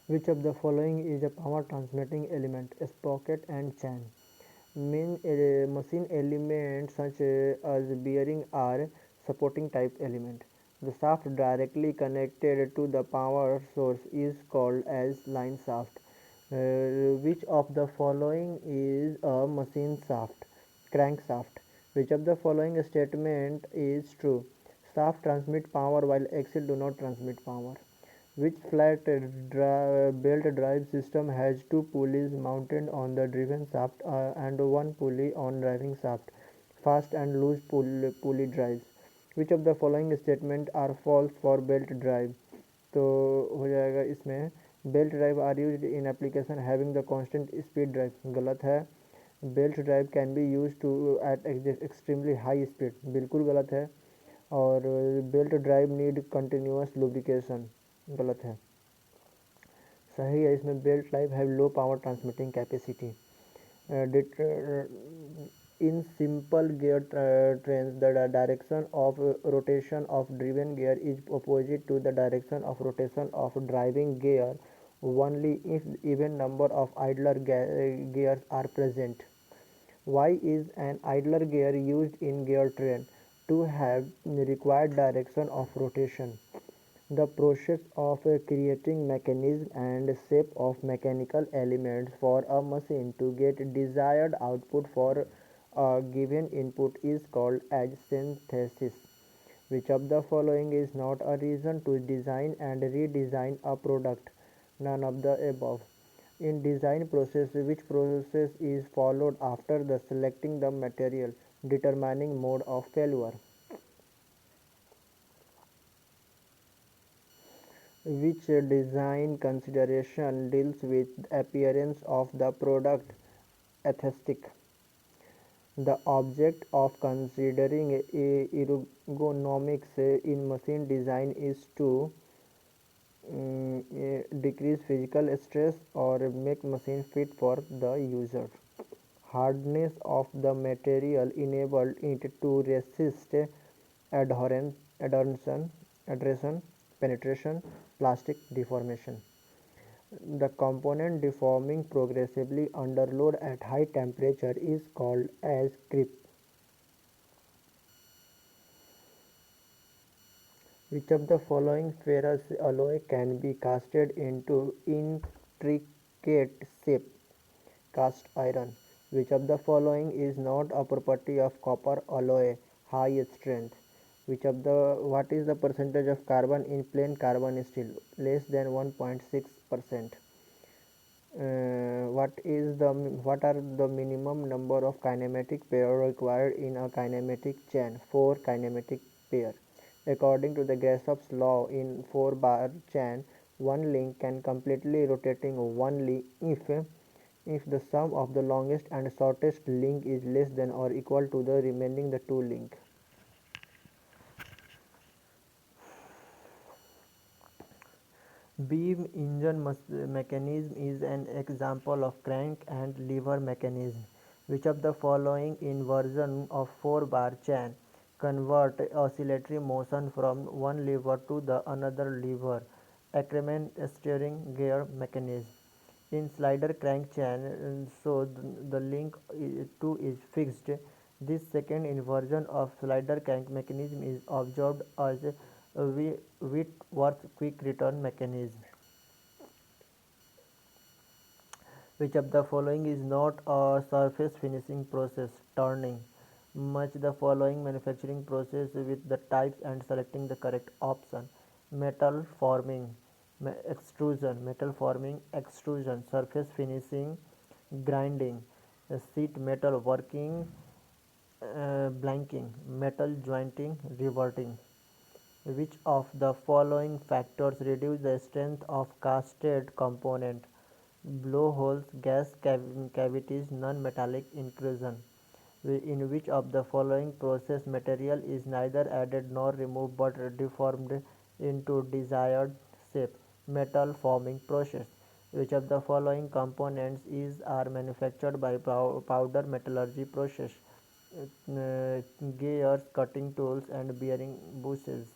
Which of the following is a power transmitting element? Sprocket and chain. Machine elements such as bearing are supporting type element. The shaft directly connected to the power source is called as line shaft. Which of the following is a machine shaft? Crankshaft. Which of the following statement is true? Shaft transmit power while axle do not transmit power. Which flat belt drive system has two pulleys mounted on the driven shaft and one pulley on driving shaft? Fast and loose pulley drives. Which of the following statement are false for belt drive? तो हो जाएगा इसमें belt drive are use in application having the constant speed drive गलत है। Belt drive can be use to at extremely high speed बिल्कुल गलत है। और belt drive need continuous lubrication गलत है। सही है इसमें belt drive have low power transmitting capacity. In simple gear trains, the direction of rotation of driven gear is opposite to the direction of rotation of driving gear only if even number of idler gears are present. Why is an idler gear used in gear train? To have required direction of rotation. The process of creating mechanism and shape of mechanical elements for a machine to get desired output for a given input is called as synthesis. Which of the following is not a reason to design and redesign a product? None of the above. In design process, which process is followed after the selecting the material, determining mode of failure? Which design consideration deals with appearance of the product? Aesthetic. The object of considering ergonomics in machine design is to decrease physical stress or make machine fit for the user. Hardness of the material enabled it to resist adhesion, penetration, plastic deformation. The component deforming progressively under load at high temperature is called as creep. Which of the following ferrous alloy can be casted into intricate shape? Cast iron. Which of the following is not a property of copper alloy? High strength. What is the percentage of carbon in plain carbon steel? Less than 1.6%. What are the minimum number of kinematic pair required in a kinematic chain? 4 kinematic pair. According to the Grashopp's law in 4-bar chain, one link can completely rotating only if the sum of the longest and shortest link is less than or equal to the remaining the two link. Beam engine mechanism is an example of crank and lever mechanism. Which of the following inversion of 4-bar chain convert oscillatory motion from one lever to the another lever? Ackermann steering gear mechanism. In slider crank chain, so the link 2 is fixed. This second inversion of slider crank mechanism is observed as a Whitworth quick return mechanism. Which of the following is not a surface finishing process? Turning. Match the following manufacturing process with the types and selecting the correct option. Metal forming, extrusion, metal forming, extrusion, surface finishing, grinding, sheet metal working, blanking, metal jointing, reverting. Which of the following factors reduce the strength of casted component? Blowholes, gas cavities, non-metallic inclusion. In which of the following process material is neither added nor removed but deformed into desired shape? Metal forming process. Which of the following components are manufactured by powder metallurgy process? Gears, cutting tools and bearing bushings.